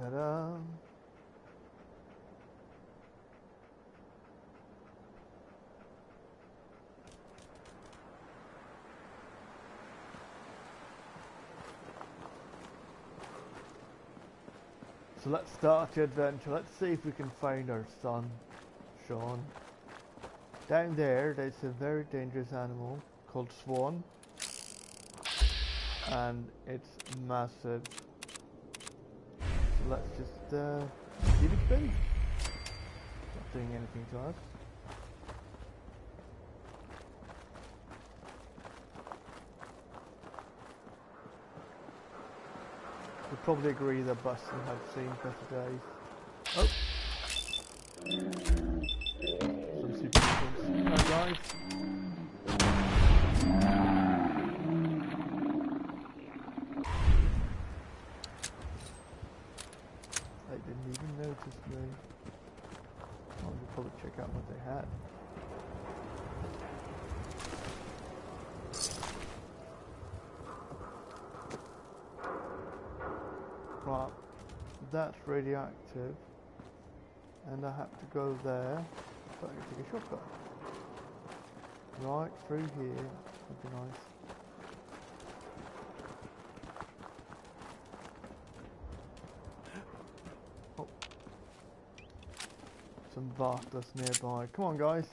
Ta-da! So let's start the adventure. Let's see if we can find our son, Sean. Down there's a very dangerous animal called swan, and it's massive. So let's just leave it be. Not doing anything to us. You'll probably agree that Bustin have seen better days. Oh! Some super defense. Hi guys! They didn't even notice me. I should probably check out what they had. Right, that's radioactive, and I have to go there, so I can take a shortcut. Right, through here, would be nice. Oh. Some Bartless nearby. Come on guys,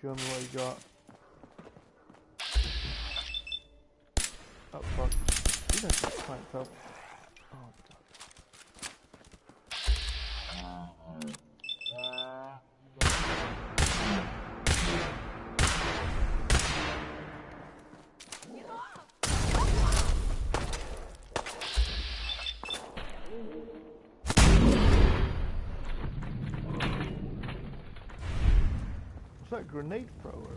show me what you got. Oh fuck. You don't just find yourself. Oh god. What's that grenade thrower?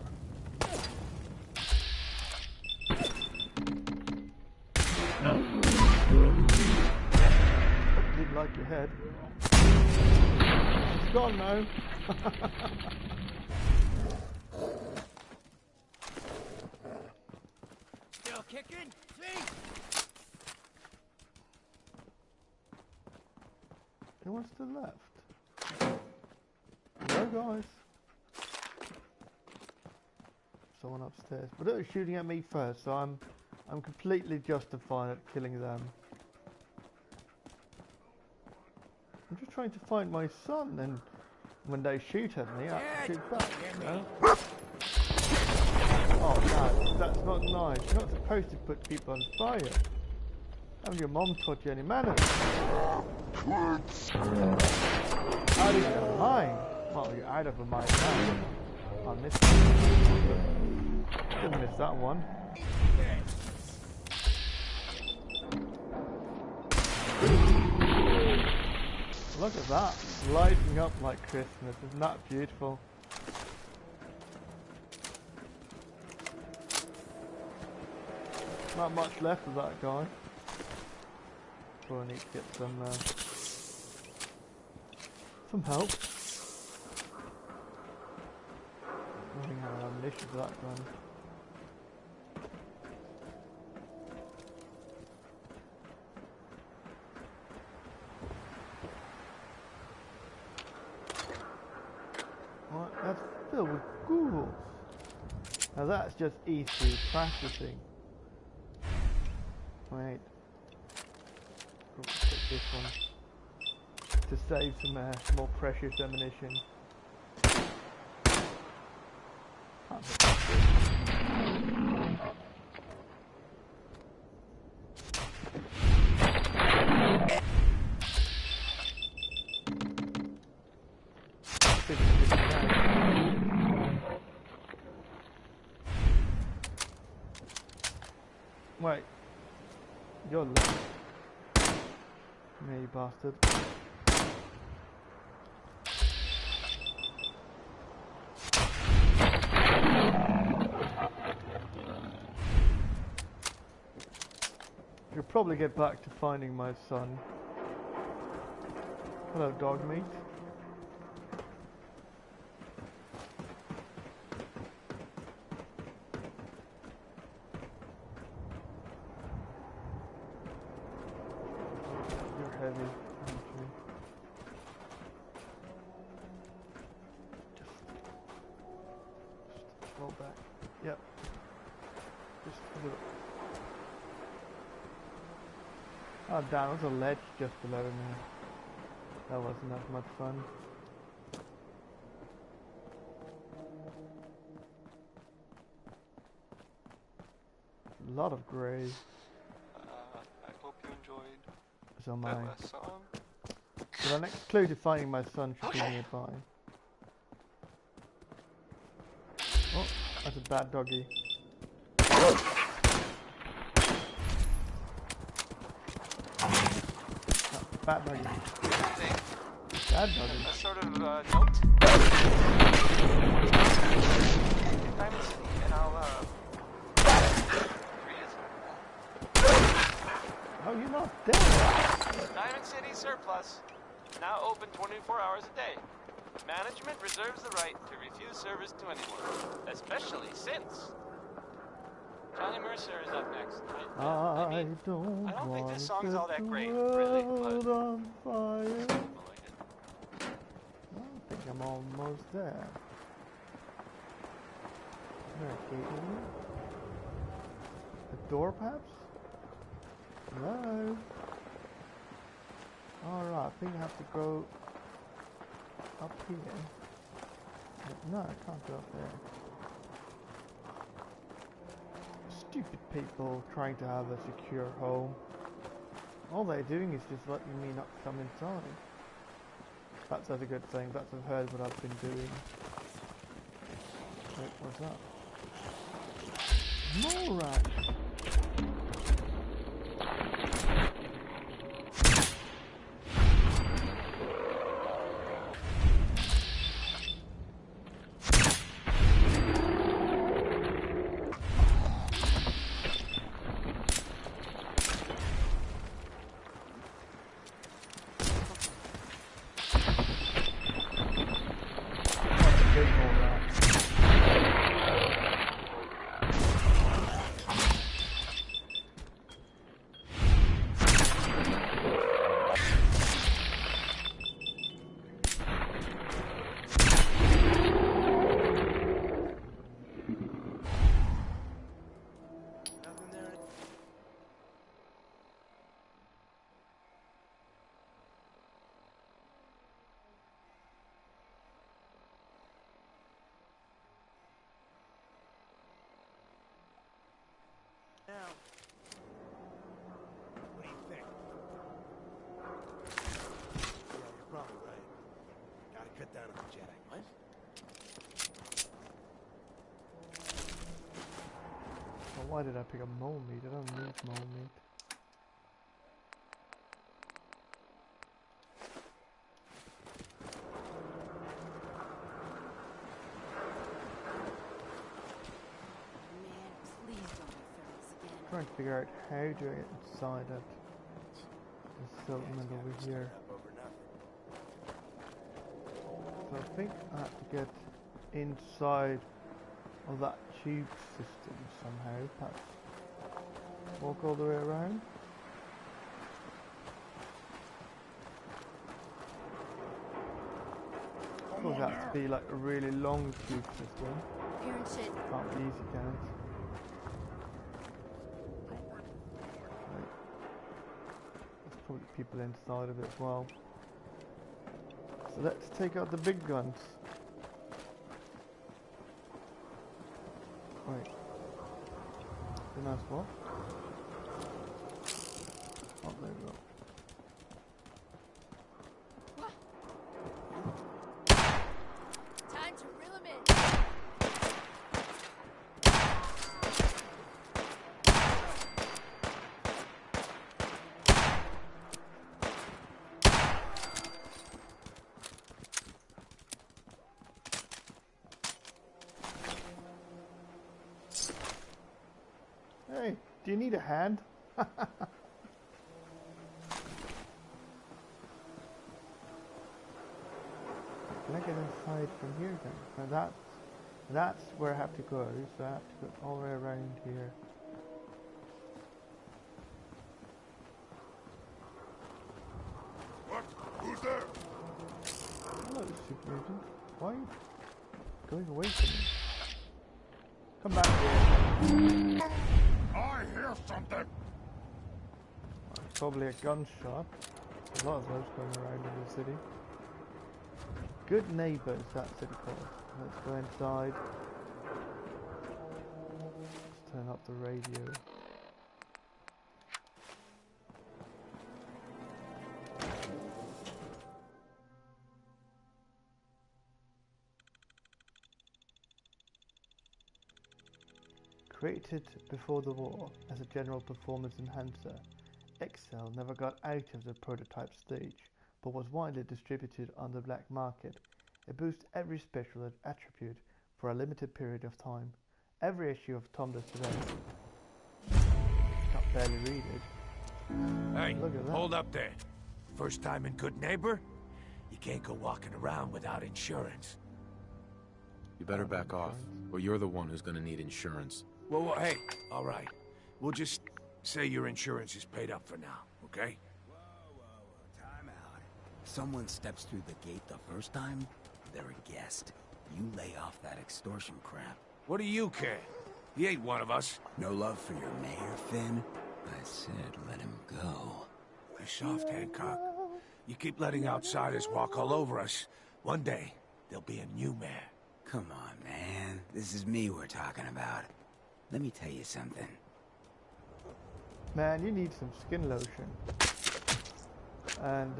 Didn't like your head. It's gone now. Still kicking? See? Anyone still left? No guys. Someone upstairs. But they were shooting at me first, so I'm completely justified at killing them. I'm just trying to find my son, and when they shoot at me, I shoot back. You know? Oh no, that's not nice. You're not supposed to put people on fire. Haven't your mom taught you any manners? Out of your mind. Well, you're out of your mind now. I missed that. Didn't miss that one. Look at that, lighting up like Christmas. Isn't that beautiful? Not much left of that guy. So I need to get some help. Running out of ammunition for that gun. Right, that's filled with ghouls. Now that's just easy practicing. Wait. Probably take this one to save some more precious ammunition. Wait, you're left. Me, you bastard. You'll probably get back to finding my son. Hello, dog meat. Roll back. Yep. Just do it. Oh damn, there's a ledge just below me. That wasn't as much fun. A lot of grey. I hope you enjoyed So that mine. last song. So the next clue to finding my son should be nearby. Oh, that's a bad doggy. Oh, bad doggy. Bad doggy. A sort of note. Diamond City, and I'll read it. Oh, you're not dead. Diamond City surplus. Now open 24 hours a day. Management reserves the right to refuse service to anyone, especially since Johnny Mercer is up next. I don't think this song's all that great, really, but On fire. I like it. I think I'm almost there. Is there a gate in here? A door, perhaps? No. Alright, I think I have to go up here. No, I can't go up there. Stupid people trying to have a secure home. All they're doing is just letting me not come inside. That's a good thing. That's I've heard what I've been doing. Wait, what's that? More rats! Now, what do you think? Yeah, you're probably right. Gotta cut down on the jag. What? Well, why did I pick up mole meat? I don't need mole meat. Trying to figure out how do I get inside it. There's settlement over here. So I think I have to get inside of that tube system somehow. Perhaps walk all the way around. I suppose that has to be like a really long tube system. Can't be easy, can it? Probably people inside of it as well. So let's take out the big guns. Wait. The nice what? Oh, there we go. Time to reel 'em in. Hey, do you need a hand? Can I get inside from here then? Now that's where I have to go, so I have to go all the way around here. What? Who's there? Hello, Super Agent. Why are you going away from me? Come back here. I hear something. It's probably a gunshot. There's a lot of those going around in the city. Good Neighbors, that city called. Let's go inside. Let's turn up the radio. Created before the war as a general performance enhancer, Excel never got out of the prototype stage, but was widely distributed on the black market. It boosts every special attribute for a limited period of time. Every issue of Tom Does Today. Can't barely read it. Hey, Look at that. hold up there. First time in Good Neighbor? You can't go walking around without insurance. You better back off, or you're the one who's gonna need insurance. Well, hey, all right. We'll just say your insurance is paid up for now, okay? Whoa, time out. Someone steps through the gate the first time, they're a guest. You lay off that extortion crap. What do you care? He ain't one of us. No love for your mayor, Finn? I said let him go. Be soft, Hancock. You keep letting outsiders walk all over us. One day, there'll be a new mayor. Come on, man. This is me we're talking about. Let me tell you something. Man, you need some skin lotion. And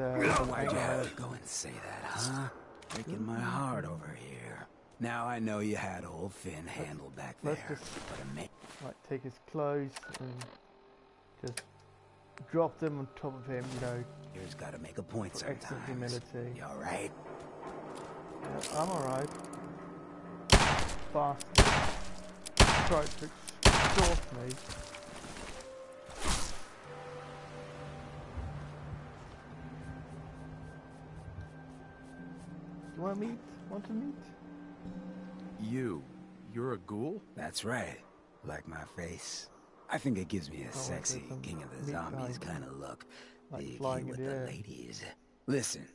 Why'd you have to go and say that, huh? Breaking my heart over here. Now I know you had old Finn handled back there. let's just But a ma- like take his clothes and just drop them on top of him, you know. Here's gotta make a point For extra sometimes. humility. You alright? Yeah, I'm alright. Bastard. Tried to extort me. Do you want to meet? Want to meet? You're a ghoul? That's right. Like my face. I think it gives me a sexy some King of the meat Zombies guy. kind of look. Like Big flying with in the the air. ladies. Listen,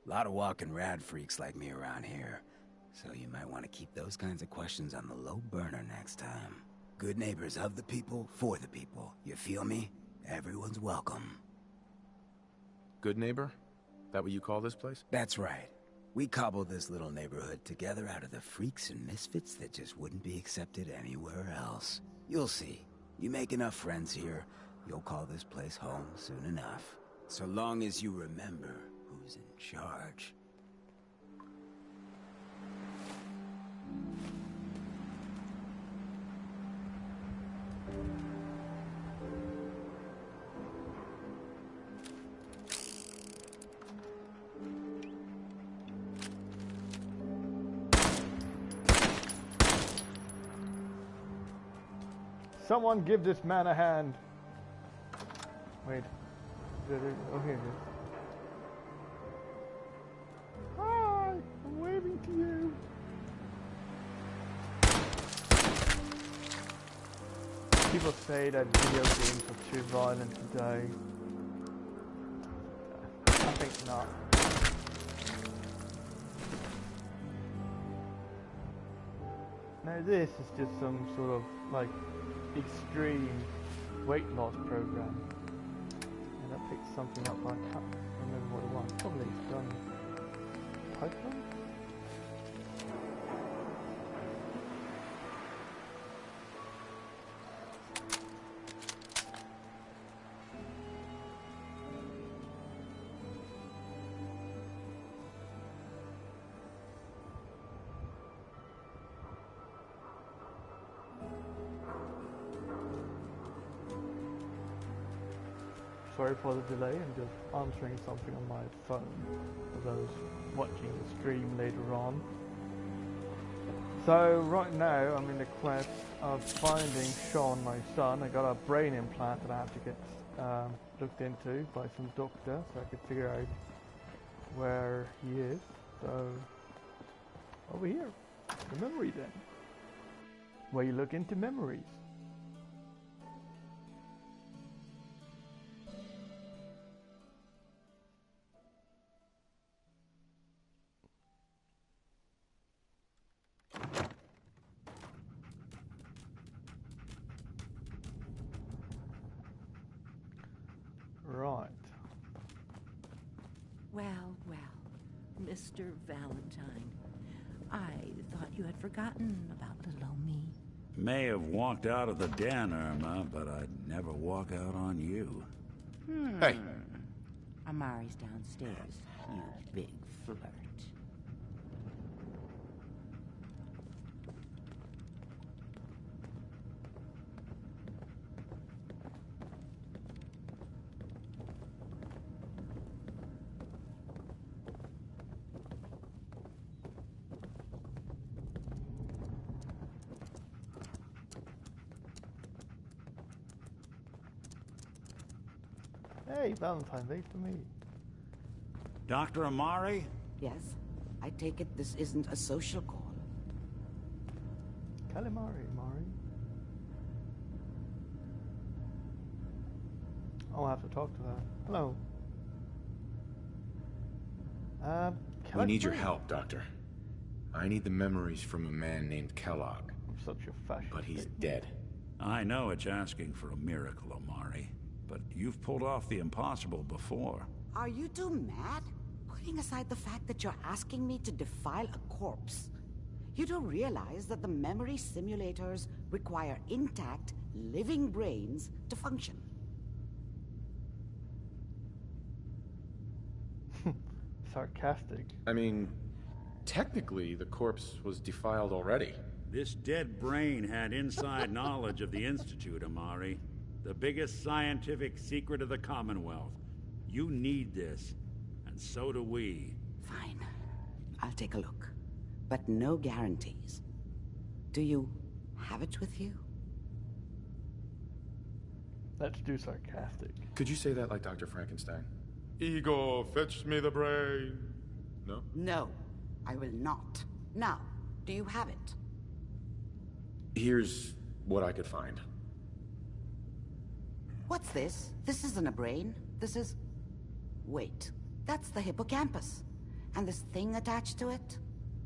a lot of walking rad freaks like me around here. So you might want to keep those kinds of questions on the low burner next time. Good neighbors of the people, for the people. You feel me? Everyone's welcome. Good neighbor? That what you call this place? That's right. We cobbled this little neighborhood together out of the freaks and misfits that just wouldn't be accepted anywhere else. You'll see. You make enough friends here, you'll call this place home soon enough. So long as you remember who's in charge. Someone give this man a hand. Wait. Oh, here it is. Hi, I'm waving to you. People say that video games are too violent today. I think not. Now this is just some sort of like extreme weight loss program. And I picked something up, I can't remember what it was. Probably done Python? Sorry for the delay, I'm just answering something on my phone for those watching the stream later on. So right now I'm in the quest of finding Sean, my son. I got a brain implant that I have to get looked into by some doctor so I could figure out where he is. So over here, the memory den, where you look into memories. Well, well, Mr. Valentine. I thought you had forgotten about little old me. May have walked out of the den, Irma, but I'd never walk out on you. Hey. Amari's downstairs, you big flirt. Hey, Valentine, wait for me. Dr. Amari? Yes, I take it this isn't a social call. Calamari, Mari. I'll have to talk to her. Hello. Can We I need your pray? help, Doctor. I need the memories from a man named Kellogg, I'm such a fascist. but he's dead. I know it's asking for a miracle, Amari, but you've pulled off the impossible before. Are you two mad? Putting aside the fact that you're asking me to defile a corpse, you don't realize that the memory simulators require intact, living brains to function. Sarcastic. I mean, technically, the corpse was defiled already. This dead brain had inside knowledge of the Institute, Amari. The biggest scientific secret of the Commonwealth. You need this, and so do we. Fine. I'll take a look. But no guarantees. Do you have it with you? Let's do sarcastic. Could you say that like Dr. Frankenstein? Igor, fetch me the brain. No? No, I will not. Now, do you have it? Here's what I could find. What's this? This isn't a brain. This is... Wait, that's the hippocampus. And this thing attached to it?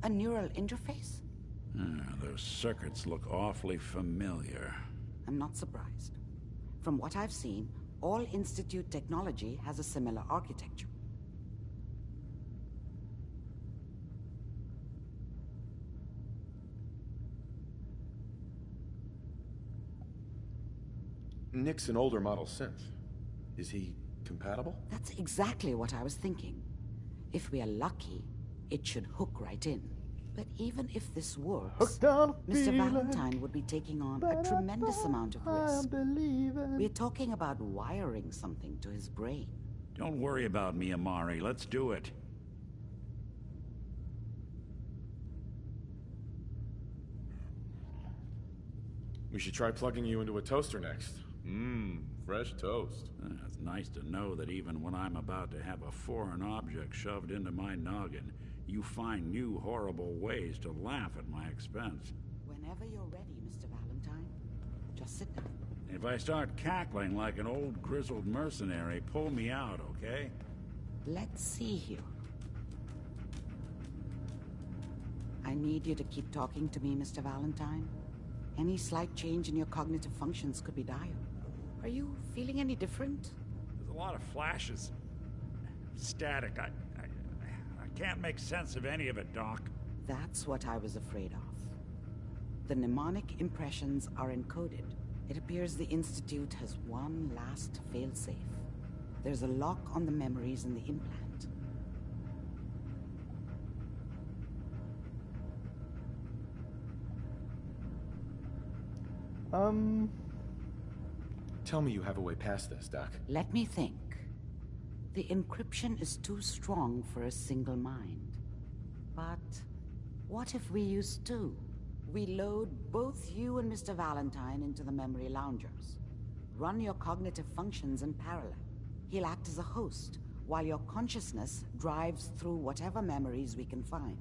A neural interface? Those circuits look awfully familiar. I'm not surprised. From what I've seen, all Institute technology has a similar architecture. Nick's an older model synth. Is he compatible? That's exactly what I was thinking. If we are lucky, it should hook right in. But even if this works, Hooked on a Mr. feeling Valentine would be taking on a that tremendous amount of I'm risk. believing. We're talking about wiring something to his brain. Don't worry about me, Amari. Let's do it. We should try plugging you into a toaster next. Fresh toast. It's nice to know that even when I'm about to have a foreign object shoved into my noggin, you find new horrible ways to laugh at my expense. Whenever you're ready, Mr. Valentine, just sit down. If I start cackling like an old grizzled mercenary, pull me out, okay? Let's see here. I need you to keep talking to me, Mr. Valentine. Any slight change in your cognitive functions could be dire. Are you feeling any different? There's a lot of flashes. Static. I can't make sense of any of it, Doc. That's what I was afraid of. The mnemonic impressions are encoded. It appears the Institute has one last failsafe. There's a lock on the memories in the implant. Tell me you have a way past this, Doc. Let me think. The encryption is too strong for a single mind. But what if we use two? We load both you and Mr. Valentine into the memory loungers. Run your cognitive functions in parallel. He'll act as a host, while your consciousness drives through whatever memories we can find.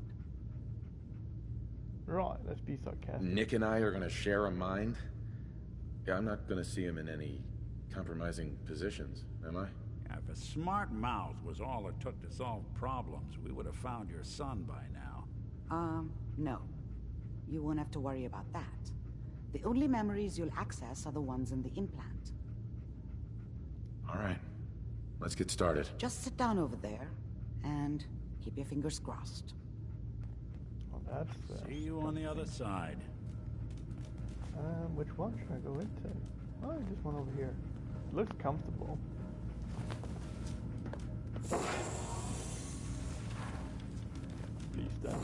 Right, let's be sarcastic. Nick and I are gonna share a mind? Yeah, I'm not gonna see him in any compromising positions, am I? If a smart mouth was all it took to solve problems, we would have found your son by now. No. You won't have to worry about that. The only memories you'll access are the ones in the implant. All right, let's get started. Just sit down over there, And keep your fingers crossed. Oh, that's See you on the other side. Which one should I go into? Oh, just one over here. Looks comfortable. Please stand up.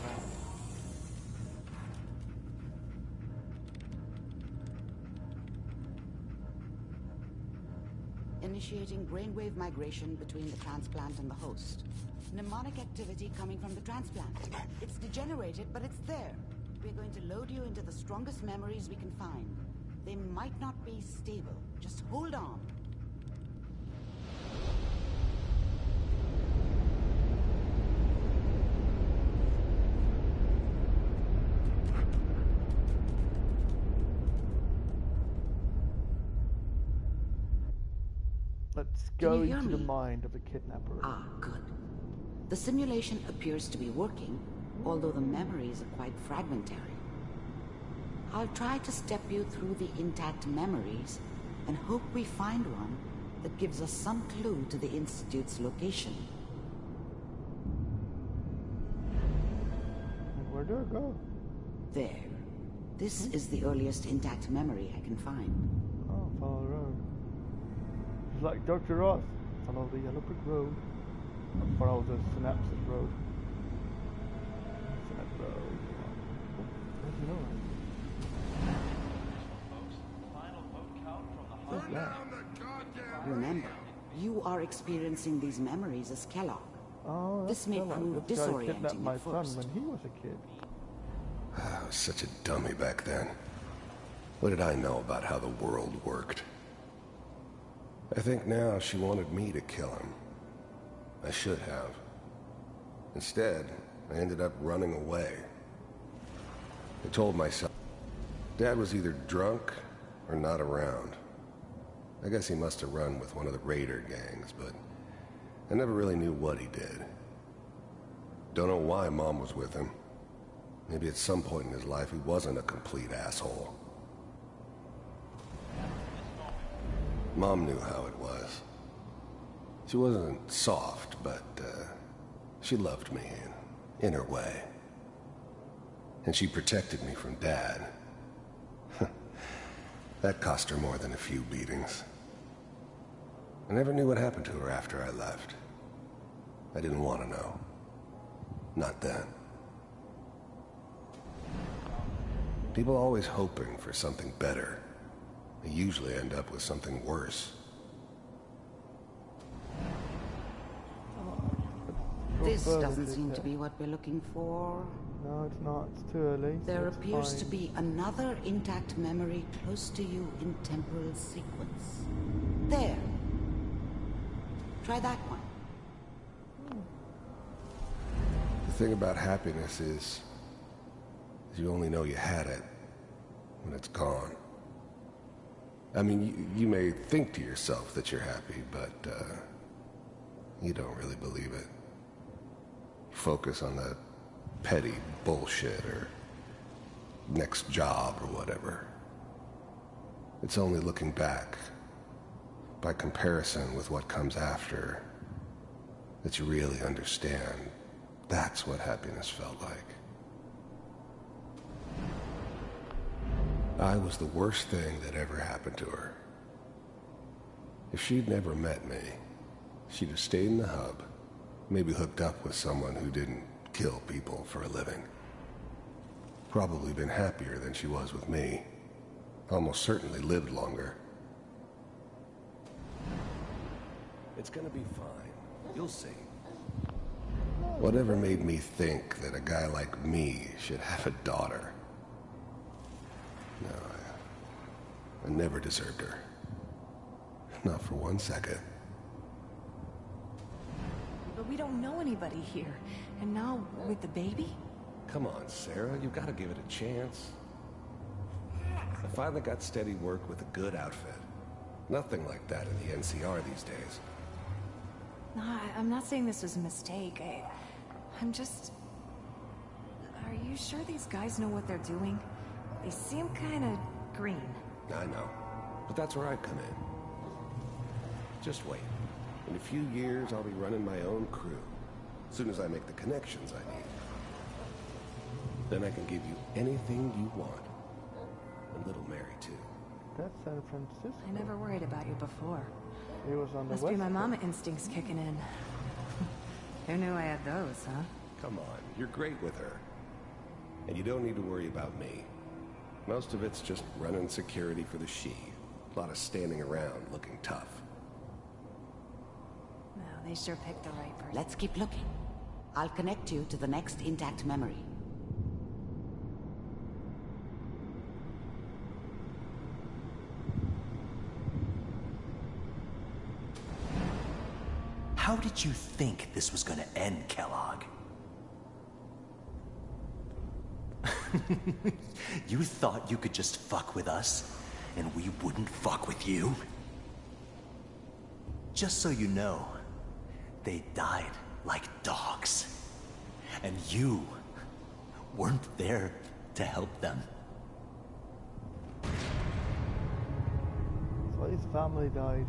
Initiating brainwave migration between the transplant and the host. Mnemonic activity coming from the transplant. It's degenerated, but it's there. We're going to load you into the strongest memories we can find. They might not be stable. Just hold on. Let's go into the mind of the kidnapper. Ah, good. The simulation appears to be working, although the memories are quite fragmentary. I'll try to step you through the intact memories and hope we find one that gives us some clue to the Institute's location. Where do I go? There. This is the earliest intact memory I can find. Oh, follow the road. It's like Dr. Ross. Follow the yellow brick road. Or follow the synapses road. Synapse road. Where's the noise? What's that? Remember, you are experiencing these memories as Kellogg. Oh, This may prove This guy disorienting kidnapped my at son first. when he was a kid. I was such a dummy back then. What did I know about how the world worked? I think now she wanted me to kill him. I should have. Instead, I ended up running away. I told myself Dad was either drunk or not around. I guess he must have run with one of the raider gangs, but I never really knew what he did. Don't know why Mom was with him. Maybe at some point in his life he wasn't a complete asshole. Mom knew how it was. She wasn't soft, but she loved me in her way. And she protected me from Dad. That cost her more than a few beatings. I never knew what happened to her after I left. I didn't want to know. Not then. People are always hoping for something better. They usually end up with something worse. This doesn't seem to be what we're looking for. No, it's not. It's too early. There It's appears fine. to be another intact memory close to you in temporal sequence. There. Try that one. The thing about happiness is you only know you had it when it's gone. I mean, you may think to yourself that you're happy, but you don't really believe it. Focus on that petty bullshit or next job or whatever. It's only looking back, by comparison with what comes after, that you really understand. That's what happiness felt like. I was the worst thing that ever happened to her. If she'd never met me, she'd have stayed in the hub, maybe hooked up with someone who didn't kill people for a living. Probably been happier than she was with me. Almost certainly lived longer. It's gonna be fine. You'll see. Whatever made me think that a guy like me should have a daughter? No, I never deserved her. Not for 1 second. But we don't know anybody here. And now, with the baby? Come on, Sarah, you've got to give it a chance. I finally got steady work with a good outfit. Nothing like that in the NCR these days. No, I'm not saying this was a mistake. I'm just... Are you sure these guys know what they're doing? They seem kind of green. I know, but that's where I come in. Just wait. In a few years, I'll be running my own crew. As soon as I make the connections I need. Then I can give you anything you want. And little Mary, too. That's San Francisco. I never worried about you before. He was on the Must west be my coast. mama instincts kicking in. Who knew I had those, huh? Come on, you're great with her. And you don't need to worry about me. Most of it's just running security for the she. A lot of standing around looking tough. No, they sure picked the right person. Let's keep looking. I'll connect you to the next intact memory. How did you think this was gonna end, Kellogg? You thought you could just fuck with us, and we wouldn't fuck with you? Just so you know, they died like dogs. And you weren't there to help them. So his family died.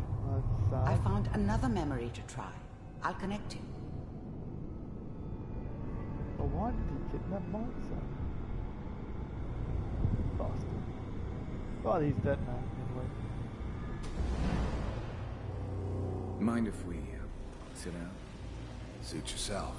That's I sad. found another memory to try. I'll connect you. But why did he kidnap Martha? Bastard. Well, he's dead now, anyway. Mind if we sit down? Suit yourself.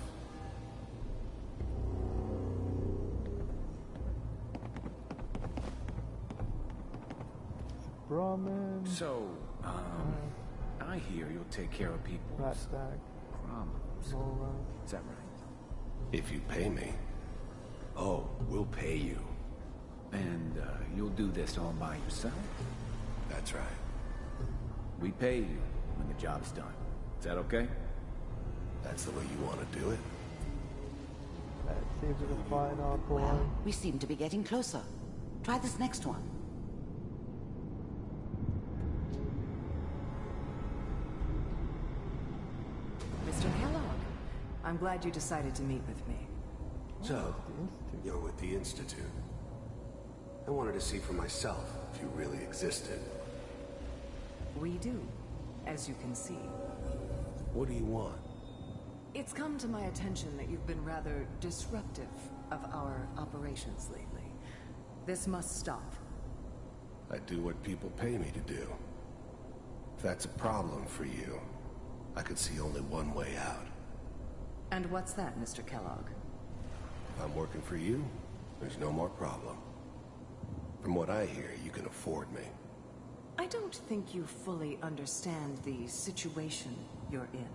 Brahmin. So, I hear you'll take care of Rat people's stag. problems. Alright. Is that right? If you pay me. Oh, we'll pay you. And you'll do this all by yourself? That's right. We pay you when the job's done. Is that okay? That's the way you want to do it? Let's see if we can find our boy. Well, we seem to be getting closer. Try this next one. Mr. Kellogg, I'm glad you decided to meet with me. So, The Institute. you're with the Institute. I wanted to see for myself if you really existed. We do, as you can see. What do you want? It's come to my attention that you've been rather disruptive of our operations lately. This must stop. I do what people pay me to do. If that's a problem for you, I could see only one way out. And what's that, Mr. Kellogg? If I'm working for you, there's no more problem. From what I hear, you can afford me. I don't think you fully understand the situation you're in.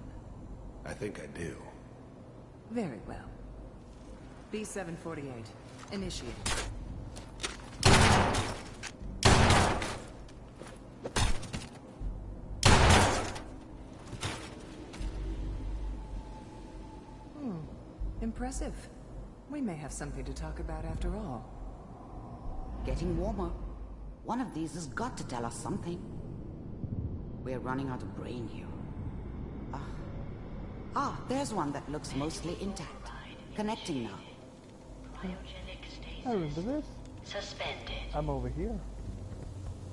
I think I do. Very well. B-748, initiate. Impressive. We may have something to talk about after all. Getting warmer. One of these has got to tell us something. We're running out of brain here. There's one that looks mostly intact. Connecting now. I remember this. Suspended. I'm over here.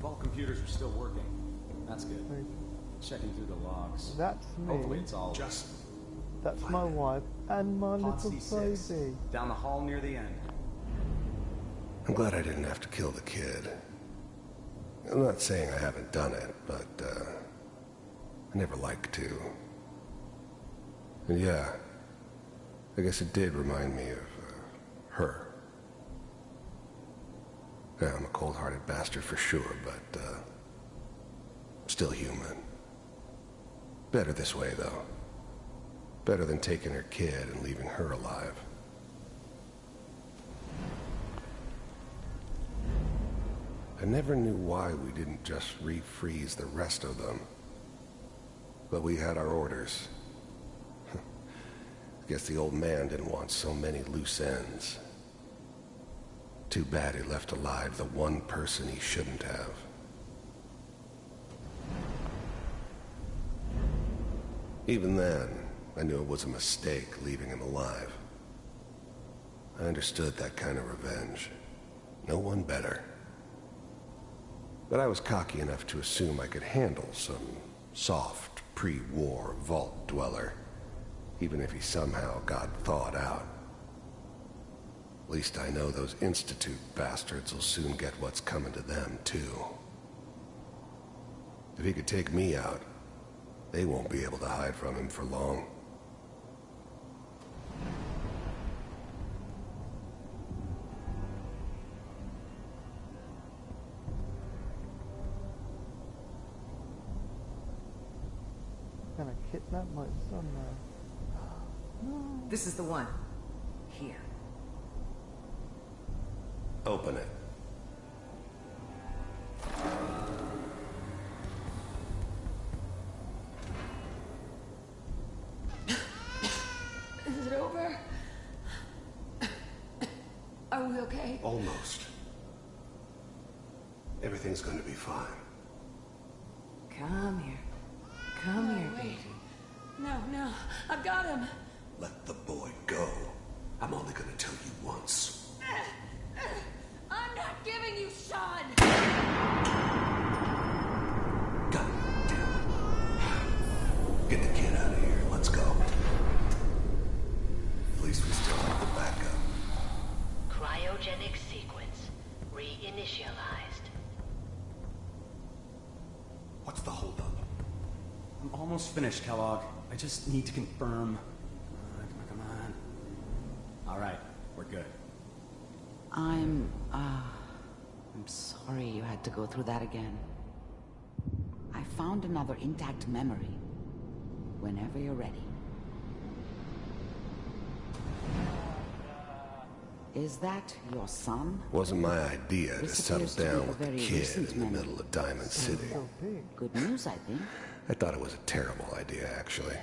All computers are still working. That's good. Wait, Checking through the logs. that's Hopefully me. it's all Just That's my wife and my Pod little C6. baby. Down the hall near the end. I'm glad I didn't have to kill the kid. I'm not saying I haven't done it, but, I never like to. And yeah, I guess it did remind me of, her. Yeah, I'm a cold-hearted bastard for sure, but, still human. Better this way, though. Better than taking her kid and leaving her alive. I never knew why we didn't just refreeze the rest of them. But we had our orders. I guess the old man didn't want so many loose ends. Too bad he left alive the one person he shouldn't have. Even then, I knew it was a mistake leaving him alive. I understood that kind of revenge. No one better. But I was cocky enough to assume I could handle some soft, pre-war vault dweller. even if he somehow got thawed out. At least I know those Institute bastards will soon get what's coming to them, too. If he could take me out, they won't be able to hide from him for long. Gonna kidnap my son now. No. This is the one. Here. Open it. Is it over? Are we okay? Almost. Everything's going to be fine. Come here. Come here, baby. No, I've got him. Let the boy go. I'm only going to tell you once. I'm not giving you Sean. God damn it. Get the kid out of here. Let's go. At least we still have the backup. Cryogenic sequence reinitialized. What's the holdup? I'm almost finished, Kellogg. I just need to confirm. Come on. All right, we're good. I'm sorry you had to go through that again. I found another intact memory. Whenever you're ready. Is that your son? Wasn't my idea to settle down with the kid in the memory. middle of Diamond City. Good news, I think. I thought it was a terrible idea, actually.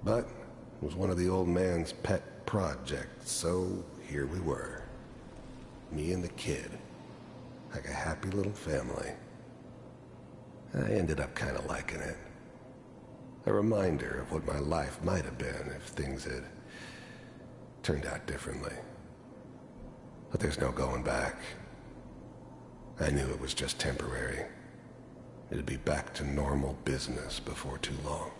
But it was one of the old man's pet projects, so here we were. Me and the kid. Like a happy little family. I ended up kind of liking it. A reminder of what my life might have been if things had turned out differently. But there's no going back. I knew it was just temporary. It'd be back to normal business before too long.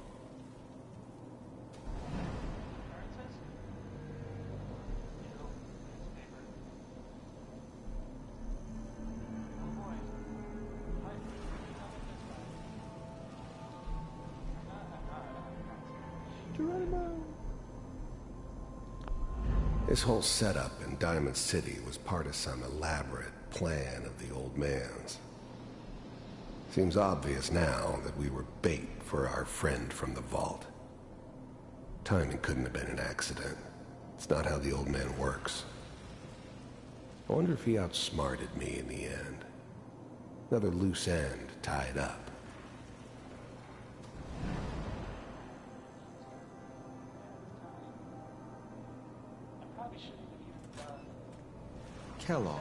This whole setup in Diamond City was part of some elaborate plan of the old man's. Seems obvious now that we were bait for our friend from the vault. Timing couldn't have been an accident. It's not how the old man works. I wonder if he outsmarted me in the end. Another loose end tied up. Kellogg.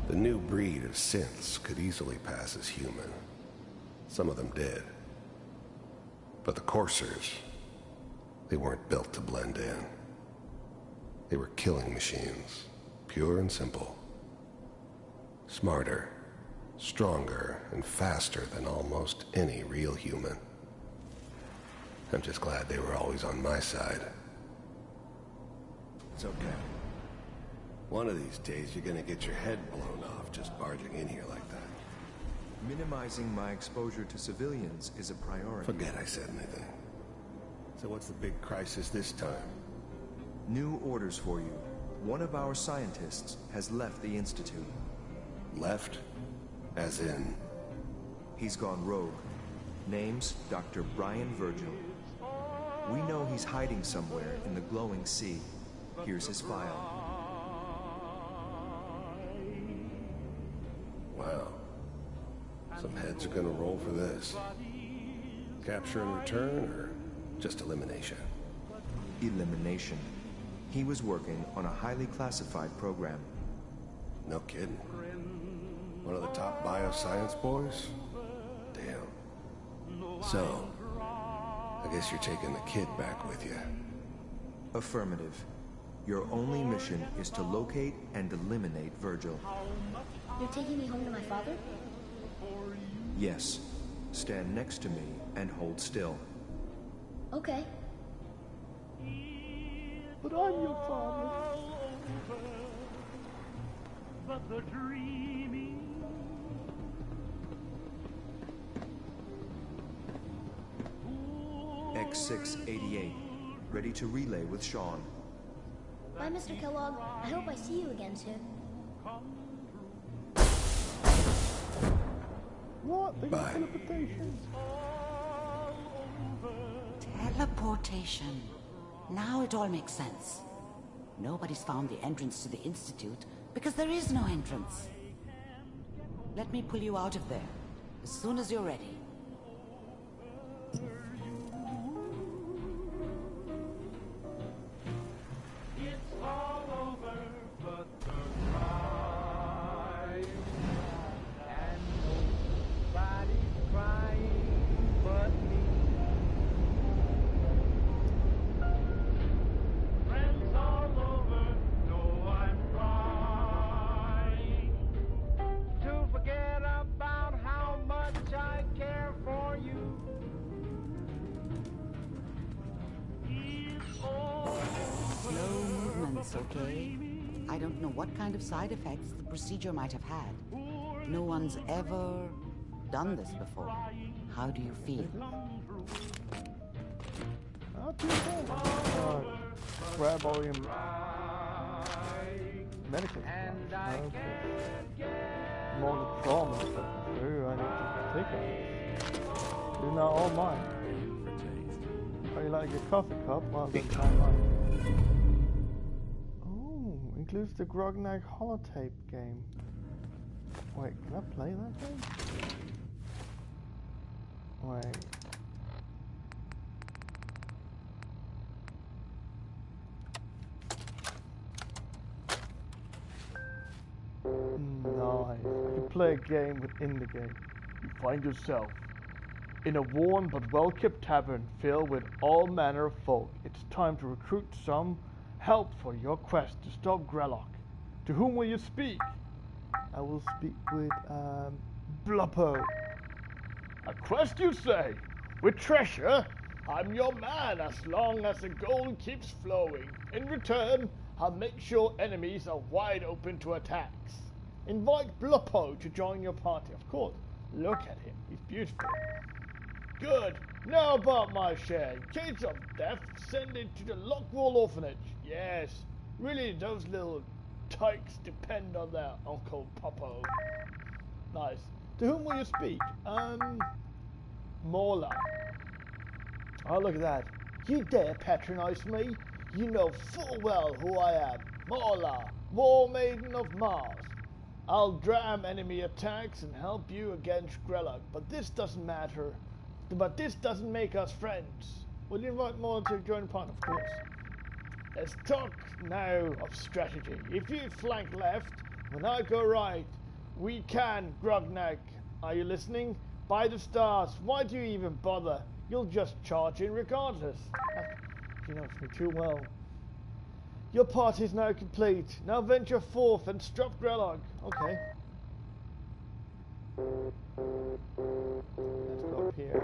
The new breed of synths could easily pass as human. Some of them did. But the coursers, they weren't built to blend in. They were killing machines, pure and simple. Smarter, stronger, and faster than almost any real human. I'm just glad they were always on my side. It's okay. One of these days, you're gonna get your head blown off just barging in here like that. Minimizing my exposure to civilians is a priority. Forget I said anything. So what's the big crisis this time? New orders for you. One of our scientists has left the Institute. Left? As in? He's gone rogue. Name's Dr. Brian Virgil. We know he's hiding somewhere in the glowing sea. Here's his file. Wow. Some heads are gonna roll for this. Capture and return, or just elimination? Elimination. He was working on a highly classified program. No kidding. One of the top bioscience boys? Damn. So, I guess you're taking the kid back with you. Affirmative. Your only mission is to locate and eliminate Virgil. You're taking me home to my father? Yes. Stand next to me and hold still. Okay. But I'm your father. But the dreaming. X688, ready to relay with Sean. Bye, Mr. Kellogg. I hope I see you again soon. What? They got Bye. teleportation. Teleportation. Now it all makes sense. Nobody's found the entrance to the Institute because there is no entrance. Let me pull you out of there as soon as you're ready. It's all over, but the crying, and nobody's crying but me. Friends all over know I'm crying to forget about how much I care for you. It's all Slow movements, okay? I don't know what kind of side effects the procedure might have had. No one's ever done this before. How do you feel? Grab all your medical supplies. More the trauma stuff. Ooh, I need to take it. They're not all mine. Oh, you like your coffee cup? Well, then try mine. Oh, includes the Grognag holotape game. Wait, can I play that game? Wait. Nice. I can play a game within the game. You find yourself in a worn but well-kept tavern filled with all manner of folk. It's time to recruit some help for your quest to stop Grellock. To whom will you speak? I will speak with, Bluppo. A quest, you say? With treasure? I'm your man as long as the gold keeps flowing. In return, I'll make sure enemies are wide open to attacks. Invite Bluppo to join your party, of course. Look at him, he's beautiful. Good. Now about my share. In case of death, send it to the Lockwall Orphanage. Yes, really, those little tykes depend on their Uncle Popo. Nice. To whom will you speak? Morla. Oh, look at that. You dare patronize me? You know full well who I am. Morla, War Maiden of Mars. I'll dram enemy attacks and help you against Grellock, but this doesn't matter. But this doesn't make us friends. Will you invite more to join the party? Of course. Let's talk now of strategy. If you flank left, when I go right, we can, Grognag. Are you listening? By the stars, why do you even bother? You'll just charge in regardless. She knows me too well. Your party is now complete. Now venture forth and stop Grellock. Okay. Let's go up here.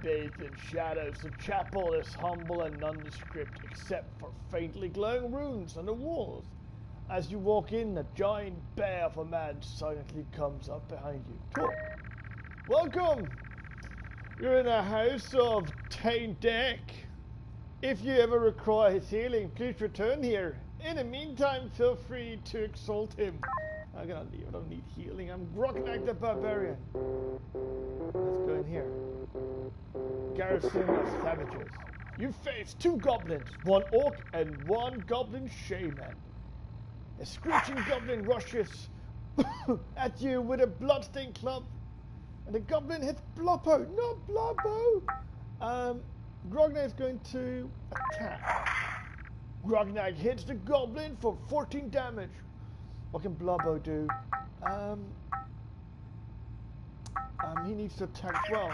Bathed in shadows, the chapel is humble and nondescript except for faintly glowing runes on the walls. As you walk in, a giant bear of a man silently comes up behind you. Talk. Welcome! You're in a house of Taindeck. If you ever require his healing, please return here. In the meantime, feel free to exalt him. I'm gonna leave. I don't need healing. I'm Grognag the Barbarian. Let's go in here. Garrison of savages. You face 2 goblins, 1 orc and 1 goblin shaman. A screeching goblin rushes at you with a bloodstained club, and the goblin hits Bluppo, not Bluppo. Grognag is going to attack. Grognag hits the goblin for 14 damage. What can Bluppo do? He needs to attack as well.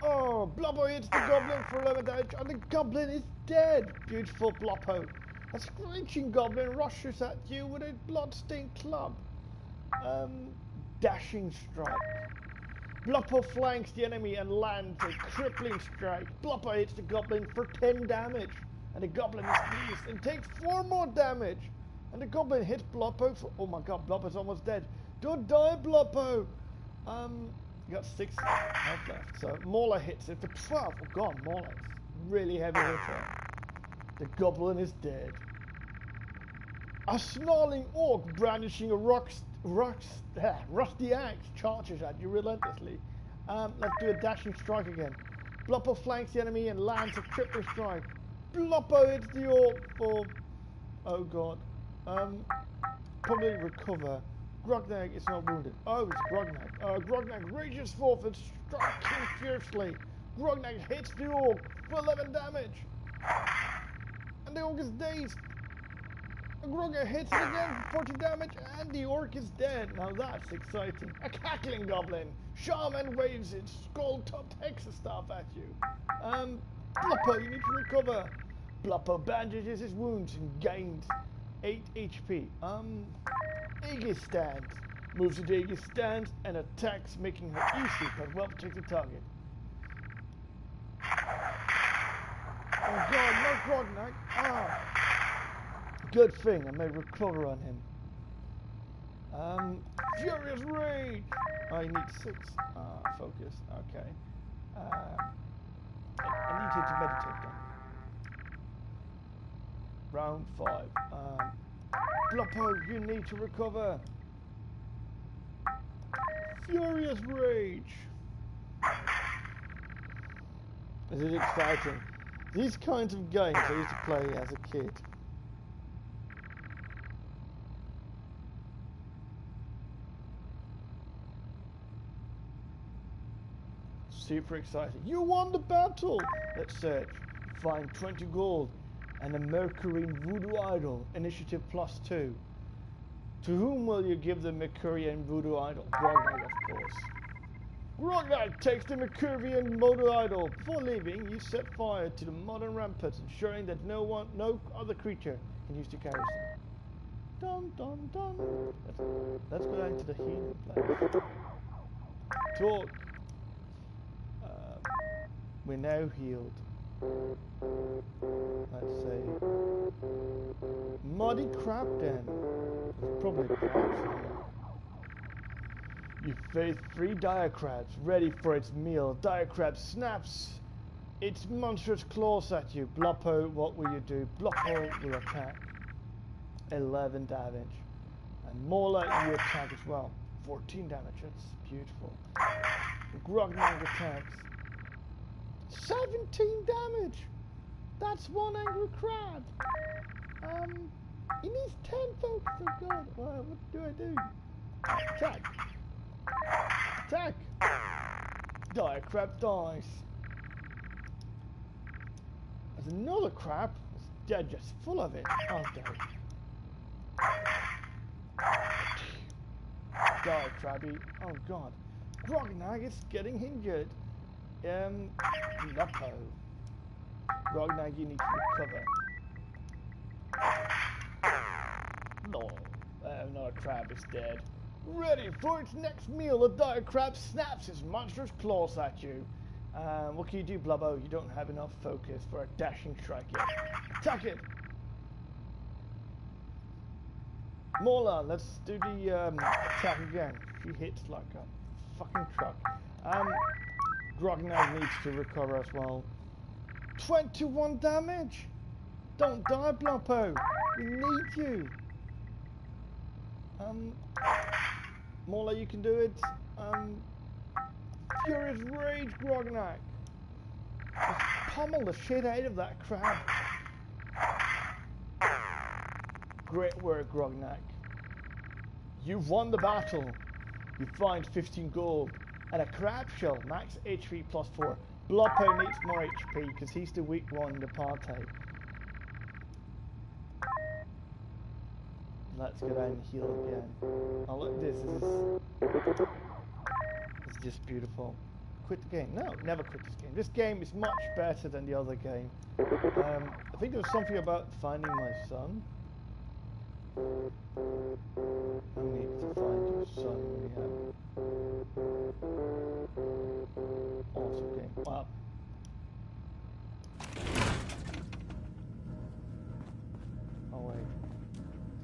Oh, Bluppo hits the goblin for 11 damage, and the goblin is dead. Beautiful Bluppo. A screeching goblin rushes at you with a bloodstained club. Dashing strike. Bloppo flanks the enemy and lands a crippling strike. Bloppo hits the goblin for 10 damage. And the goblin is pleased and takes 4 more damage. And the goblin hits Bloppo for... Oh my god, Bloppo's almost dead. Don't die, Bloppo! You got 6 health left. So Mauler hits it for 12. Oh god, Mauler's really heavy hitter. The goblin is dead. A snarling orc brandishing a rusty axe charges at you relentlessly. Let's do a dashing strike again. Bloppo flanks the enemy and lands a crippling strike. Bloppo hits the orc for... Oh god. Probably recover. Grognag is not wounded. Oh, it's Grognag. Grognag rages forth and striking fiercely. Grognag hits the orc for 11 damage. And the orc is dazed. Grognag hits it again for 40 damage and the orc is dead. Now that's exciting. A cackling goblin. Shaman waves its skull-topped hexa staff at you. Bloppo, you need to recover. Bloppo bandages his wounds and gains 8 HP. Aegis stance. Moves into Aegis stance and attacks, making her easy but well protected target. Oh god, no Grognag. Good thing I made recover on him. Furious Rage! I need 6. Focus. Okay. I need him to meditate then. Round 5. Bloppo, you need to recover. Furious Rage! This is exciting. These kinds of games I used to play as a kid. Super exciting. You won the battle! Let's search. Find 20 gold and a Mercurian voodoo idol. Initiative +2. To whom will you give the Mercurian voodoo idol? Grognag, of course. Grognag takes the Mercurian voodoo idol. Before leaving, you set fire to the modern ramparts, ensuring that no other creature can use the garrison. Dun dun dun. Let's go down to the healing place. Talk. We're now healed. Let's see. Muddy crab den. There's probably crabs here. You face 3 dire crabs, ready for its meal. Dire crab snaps its monstrous claws at you. Bloppo, what will you do? Bloppo will attack. 11 damage. And Mauler, you attack as well. 14 damage, that's beautiful. Grognag attacks. 17 damage! That's 1 angry crab! He needs 10 focus, oh god. Well, what do I do? Attack! Attack! Dire crab dies. There's another crab. They're just full of it, aren't they? Die, crabby. Oh god. Grognag is getting injured. Bloppo. Grognag, you need to recover. No. Another crab is dead. Ready for its next meal, the dire crab snaps its monstrous claws at you. What can you do, Bloppo? You don't have enough focus for a dashing strike yet. Attack it! Mauler, let's do the attack again. She hits like a fucking truck. Grognag needs to recover as well. 21 damage! Don't die, Bloppo! We need you! Mauler, you can do it. Furious Rage, Grognag! Just pummel the shit out of that crab. Great work, Grognag. You've won the battle. You find 15 gold and a crab shell, max HP +4. Bloppo needs more HP because he's the weak one in the party. Let's go down and heal again. Oh look, this is just beautiful. Quit the game? No, never quit this game. This game is much better than the other game. I think there was something about finding my son. I need to find your son, yeah.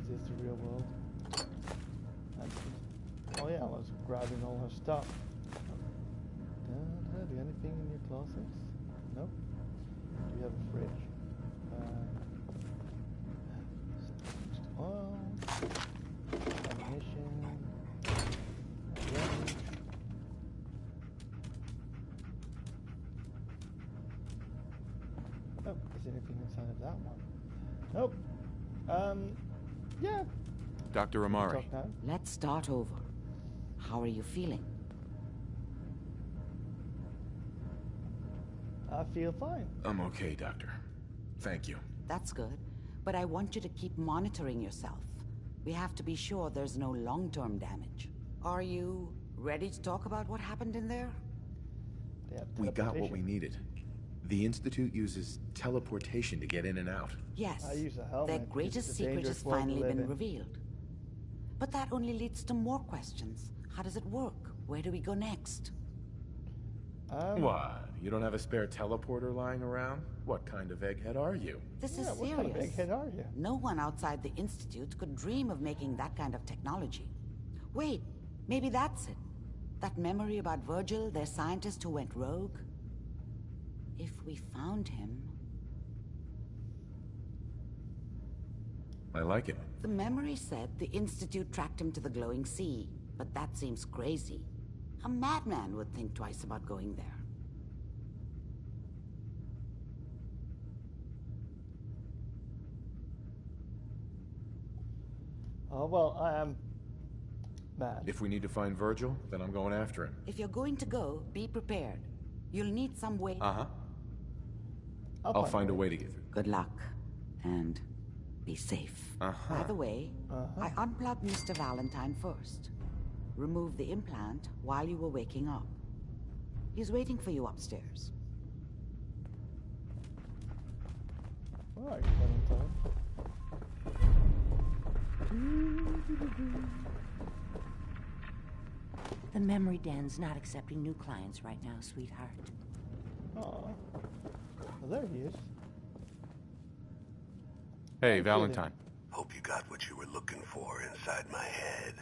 this the real world? Oh yeah, I was grabbing all her stuff. Do you have anything in your closets? No? Do you have a fridge? Oil, ammunition, range. Oh, is there anything inside of that one? Nope. Yeah. Dr. Amari. Let's start over. How are you feeling? I feel fine. I'm okay, Doctor. Thank you. That's good. But I want you to keep monitoring yourself. We have to be sure there's no long-term damage. Are you ready to talk about what happened in there? We got what we needed. The Institute uses teleportation to get in and out. Yes. I use a helmet. Their greatest secret has finally been revealed. But that only leads to more questions. How does it work? Where do we go next? What? You don't have a spare teleporter lying around? What kind of egghead are you? This is What serious. kind of egghead are you? No one outside the Institute could dream of making that kind of technology. Wait, maybe that's it. That memory about Virgil, their scientist who went rogue? If we found him... I like it. The memory said the Institute tracked him to the glowing sea, but that seems crazy. A madman would think twice about going there. Oh, well, I am mad. If we need to find Virgil, then I'm going after him. If you're going to go, be prepared. You'll need some way... Uh-huh. I'll find a way to get through. Good luck. And be safe. By the way, I unplugged Mr. Valentine first. Remove the implant while you were waking up. He's waiting for you upstairs. All right, Valentine. The memory den's not accepting new clients right now, sweetheart. Oh, well, there he is. Hey, Valentine. Hope you got what you were looking for inside my head.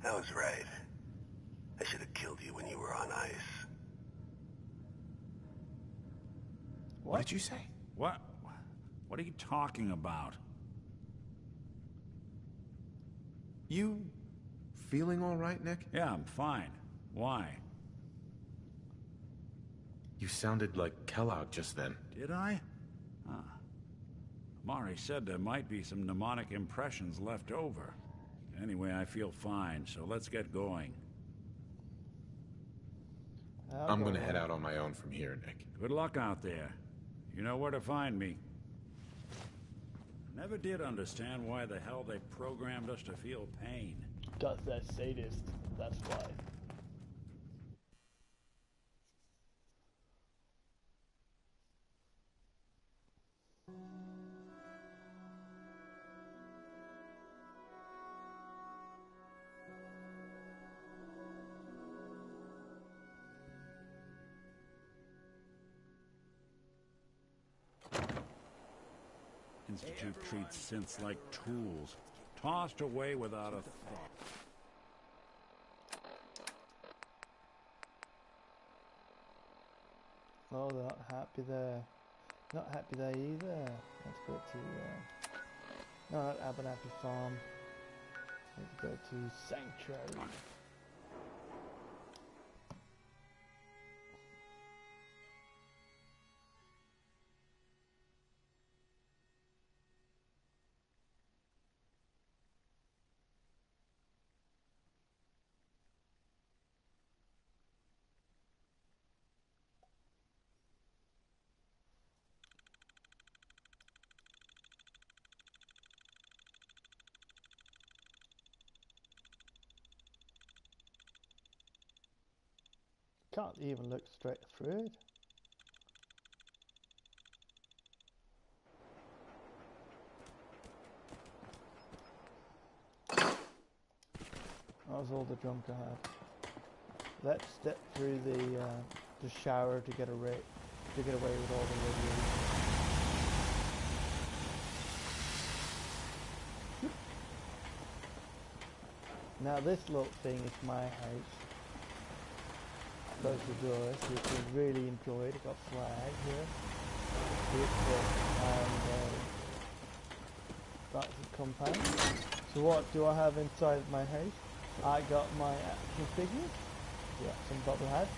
That was right. I should have killed you when you were on ice. What did you say? What are you talking about? You feeling all right, Nick? Yeah, I'm fine. Why? You sounded like Kellogg just then. Did I? Mari said there might be some mnemonic impressions left over. Anyway, I feel fine, so let's get going. I'm gonna head out on my own from here, Nick. Good luck out there. You know where to find me. Never did understand why the hell they programmed us to feel pain. That's that sadist, that's why. Institute treats synths like tools, tossed away without a thought. Oh, they're not happy there. Not happy there either. Let's go to, no, not Abernathy Farm. Let's go to Sanctuary. Can't even look straight through it. That was all the junk I had. Let's step through the shower to get away with all the radiation. Now this little thing is my house. Close the doors, which we really enjoyed. It got flag here. Beautiful. And that's the compound. So what do I have inside my house? I got my action figures. Yeah, some bubble hats.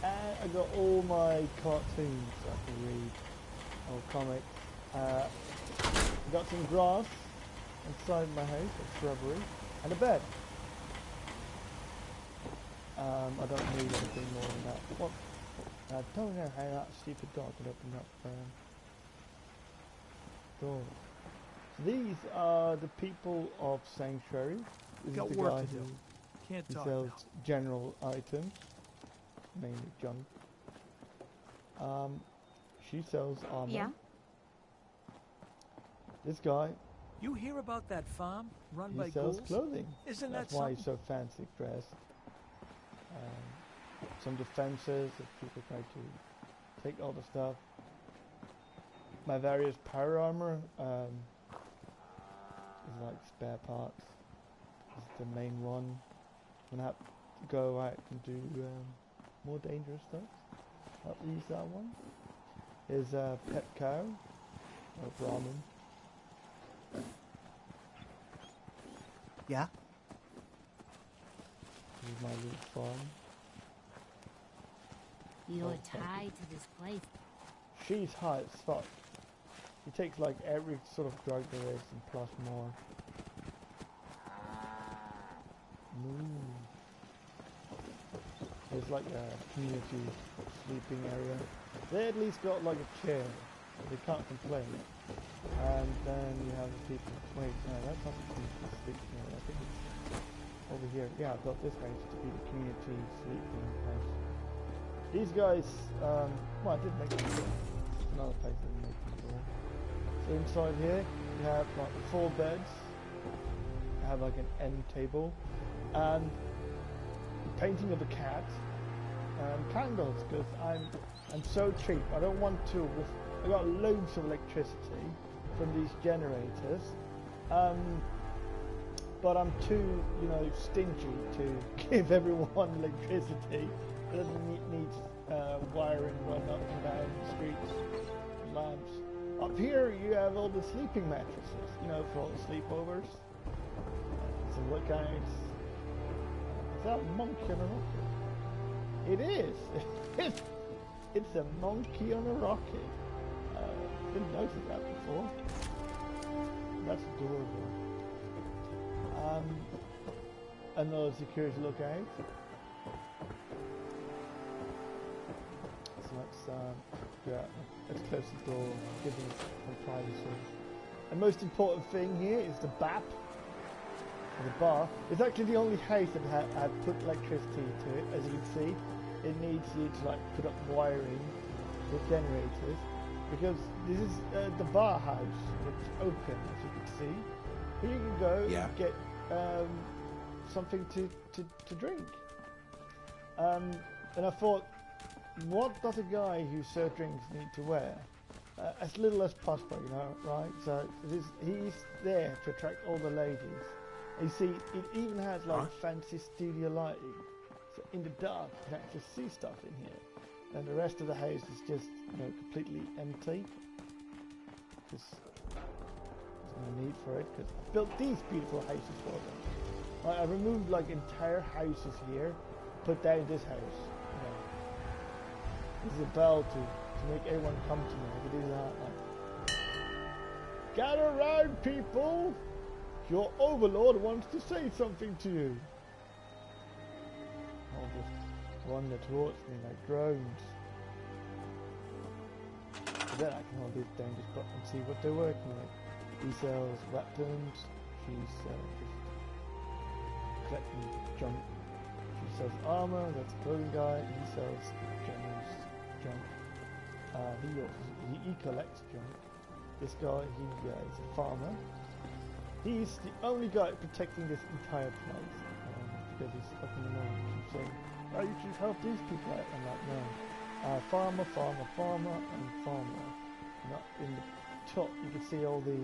And I got all my cartoons I can read. Or comics. Got some grass inside my house, a shrubbery, and a bed. I don't need anything more than that. What? I don't know how that stupid dog could open up door. So these are the people of Sanctuary. This Got is the work guy to do. who Can't talk sells now. general items, mainly junk. She sells armor. Yeah. This guy, You hear about that farm run by he sells ghouls? clothing. Isn't That's that why something? he's so fancy dressed. Some defenses if people try to take all the stuff. My various power armor is like spare parts. This is the main one. I'm gonna have to go out and do more dangerous stuff. I'll use that one. Is a pet cow or Brahmin. Yeah? This is my little farm. You're tied to this place. She's hot as fuck. He takes like every sort of drug there is and plus more. There's like a community sleeping area. They at least got like a chair. They can't complain. And then you have the people. Wait, no, that's not the community sleeping area. I think it's over here. Yeah, I built this house to be the community sleeping house. These guys, well, I did make them cool. Another place I didn't make them cool. So inside here, you have like 4 beds. You have like an end table. And a painting of a cat. And candles, because I'm so cheap. I don't want to. I got loads of electricity from these generators. But I'm too, stingy to give everyone electricity. It doesn't need wiring run up and down the streets, lamps. Up here you have all the sleeping mattresses, for all the sleepovers. Some lookouts. Is that a monkey on a rocket? It is! It's a monkey on a rocket. Didn't notice that before. That's adorable. Another security lookout. Let's close the door, give them some privacy. The most important thing here is the BAP, or the bar. It's actually the only house that had put electricity to it. As you can see, it needs you to put up wiring with generators, because this is the bar house. It's open, as you can see. Here you can go and get something to drink. And I thought, what does a guy who serves drinks need to wear? As little as possible, right? So he's there to attract all the ladies. You see, it even has fancy studio lighting. So in the dark, you can actually see stuff in here. And the rest of the house is just, completely empty. Because there's no need for it, because I built these beautiful houses for them. I removed entire houses here, put down this house. This is a bell to make everyone come to me. I could do that. Gather around, people! Your overlord wants to say something to you. I'll just wander towards me like drones. So then I can hold this down just button and see what they're working with. He sells weapons. She's just collecting junk. She sells armor. That's a clothing guy. He sells general junk. He collects junk. This guy, he is a farmer. He's the only guy protecting this entire place because he's stuck in the moment. He keeps saying, "Oh, you should help these people out." I'm like, no. Farmer, farmer, farmer, and farmer. Not in the top, you can see all the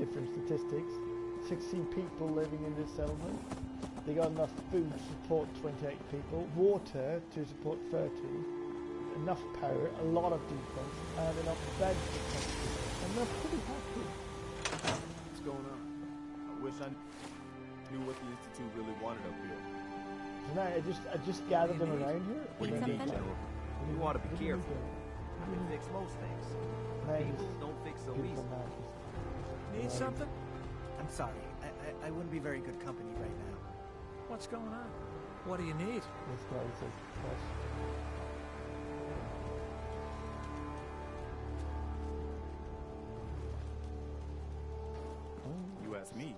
different statistics. 60 people living in this settlement. They got enough food to support 28 people, water to support 30, enough power, a lot of defense, and enough beds to protect people. And they're pretty happy. What's going on? I wish I knew what the Institute really wanted up here. So now I just gathered them around here. What do you need, General? You ought to be careful. You can fix most things. People don't fix so easy. Need something? I'm sorry. I wouldn't be very good company right now. What's going on? What do you need? This guy is a quest. You asked me.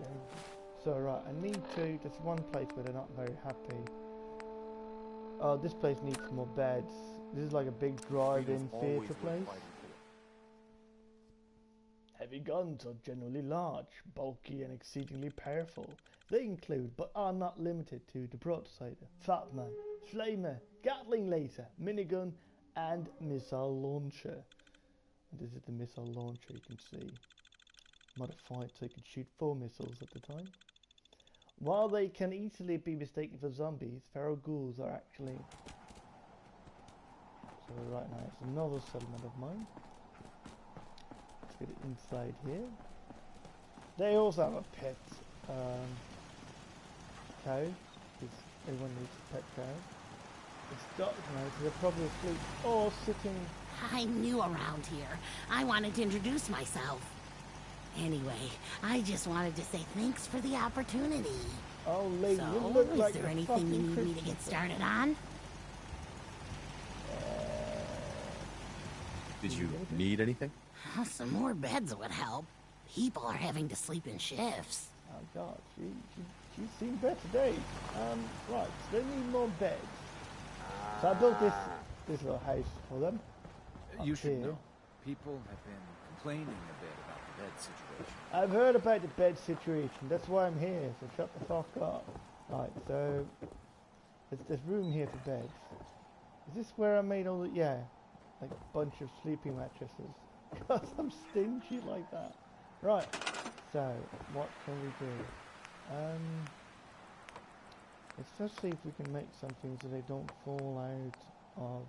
So right, I need to. There's one place where they're not very happy. Oh, this place needs more beds. This is like a big drive-in theatre place. Heavy guns are generally large, bulky, and exceedingly powerful. They include, but are not limited to, the broadsider, fatman, flamer, gatling laser, minigun, and missile launcher. And this is the missile launcher, you can see. Modified so you can shoot 4 missiles at a time. While they can easily be mistaken for zombies, feral ghouls are actually... So right now it's another settlement of mine. Let's get it inside here. They also have a pet cow, because everyone needs a pet cow. It's dark now, so they're probably asleep or sitting... I'm new around here. I wanted to introduce myself. Anyway, I just wanted to say thanks for the opportunity. Oh, lady, so, you look like is there anything you need me to get started on? Did you need anything? Some more beds would help. People are having to sleep in shifts. Oh God, she's seen better days. Right, so they need more beds. So I built this little house for them. You should know. People have been complaining a bit about the bed situation. I've heard about the bed situation. That's why I'm here. So shut the fuck up. Right, so there's room here for beds. Is this where I made all the like a bunch of sleeping mattresses? Because I'm stingy like that. Right. So what can we do? Let's just see if we can make something so they don't fall out of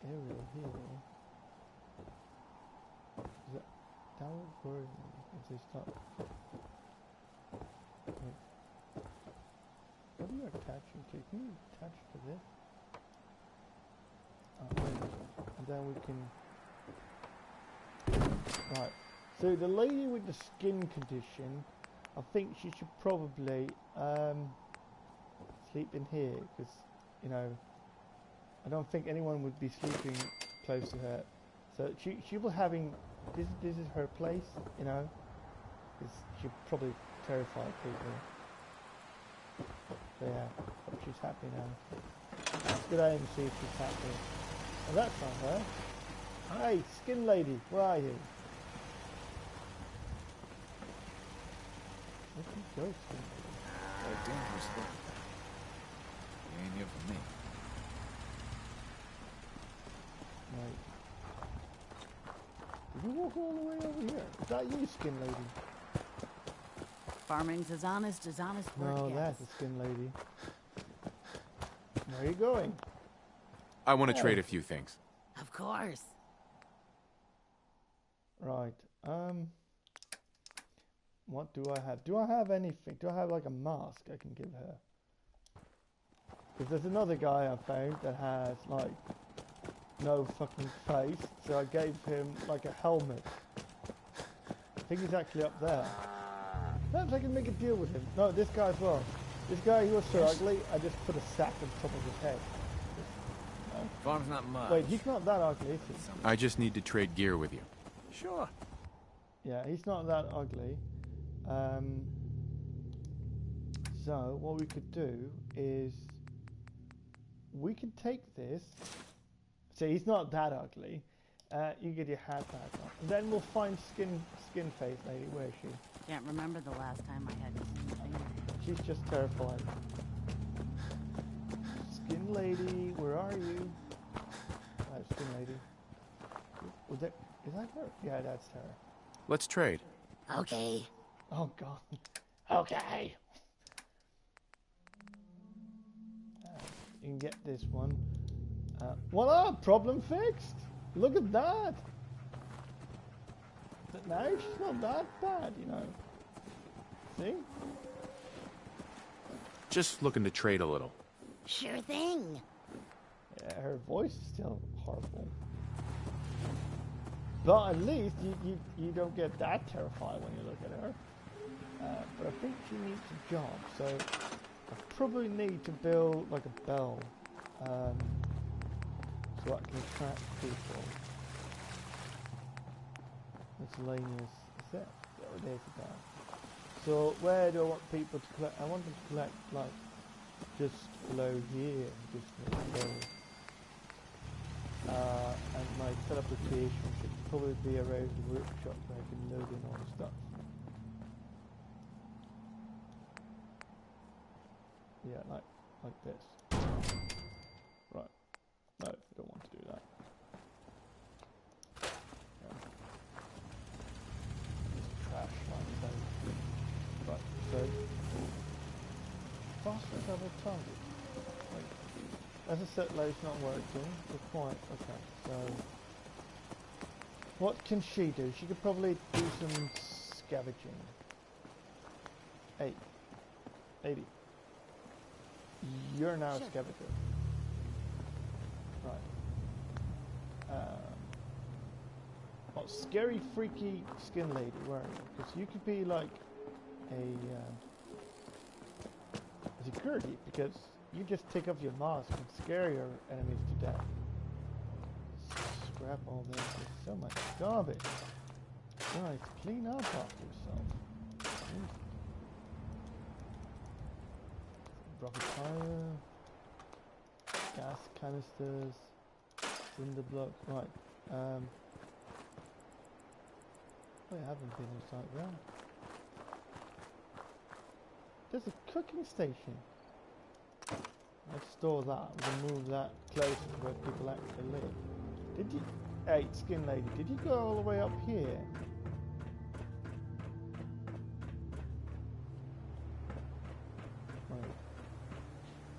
area here. That would worry me if they start. Wait. What are you attaching to? Can you attach to this? And then we can. Right. So the lady with the skin condition, I think she should probably sleep in here because, you know, I don't think anyone would be sleeping close to her. So she will having this is her place, you know, because she'll probably terrify people. So yeah, hope she's happy now. Let's get out and see if she's happy. Oh, that's not her. Hey, skin lady, where are you? Where'd you go, skin lady? That dangerous thing. You ain't here for me. Right. Did you walk all the way over here? Is that you, skin lady? Farming's as honest work No, gets. that's the skin lady. Where are you going? I want to trade a few things. Of course. Right. What do I have? Do I have anything? Do I have like a mask I can give her? Because there's another guy I found that has like no fucking face, so I gave him like a helmet. I think he's actually up there. Perhaps I can make a deal with him. No, this guy as well. This guy, he was so ugly, I just put a sack on top of his head. Farm's not much. Wait, he's not that ugly, is he? I just need to trade gear with you. Sure. Yeah, he's not that ugly. So what we could do is we can take this. So he's not that ugly. You get your hat back on. And then we'll find skin face lady. Where is she? Can't remember the last time I had to see her finger. She's just terrified. Skin lady, where are you? Skin lady. Is that her? Yeah, that's her. Let's trade. Okay. Oh god. Okay. You can get this one. Voila! Problem fixed! Look at that! Now she's not that bad, you know. See? Just looking to trade a little. Sure thing. Yeah, her voice is still horrible. But at least you don't get that terrified when you look at her. But I think she needs a job, so I probably need to build like a bell, so I can attract people. Miscellaneous, is that? Oh, there's a bell. So where do I want people to collect? I want them to collect like just below here, just below. And my teleportation should probably be around the workshop where I can load in all the stuff. Yeah, like this. Right. No, I don't want to do that. Yeah. Just trash like so. Right, so faster double target. Wait. As a set load's not working, required. Okay, so what can she do? She could probably do some scavenging. 80. You're now a scavenger. Right. Oh, scary, freaky skin lady, where are you? Because you could be like a security, because you just take off your mask and scare your enemies to death. Scrap all this. There's so much garbage. Guys, clean up after yourself. Rocket fire, gas canisters, cinder blocks. Right. I haven't been inside there. There's a cooking station. Let's store that. We'll move that closer to where people actually live. Did you... Hey, skin lady, did you go all the way up here? Right.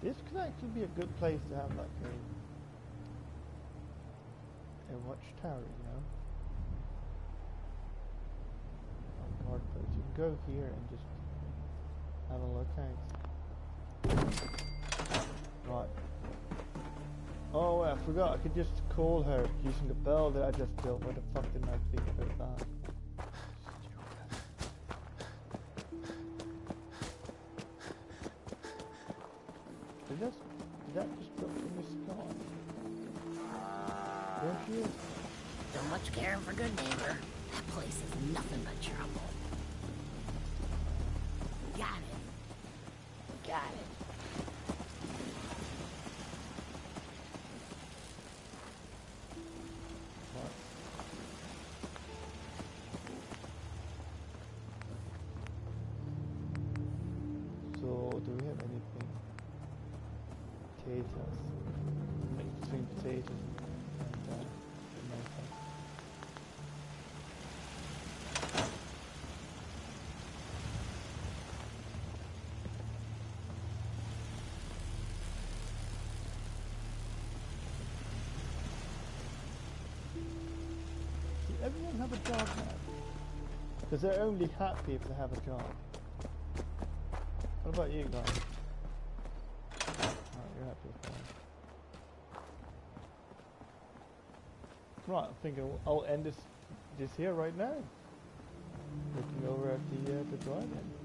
This could actually be a good place to have like a watchtower, you know? Guard post. You can go here and just have a look at. Right. Oh, I forgot. I could just call her using the bell that I just built. What the fuck didn't I think about that? Did that just drop from the sky? There she is. So much caring for good neighbor. That place is nothing but trouble. Got it. Got it. So, do we have anything? Potatoes. Like between potatoes and tomato. Does everyone have a job now? Because they're only happy if they have a job. What about you guys? Alright, you're happy with that. Right, I think I'll end this here right now. Looking over at the drive-in.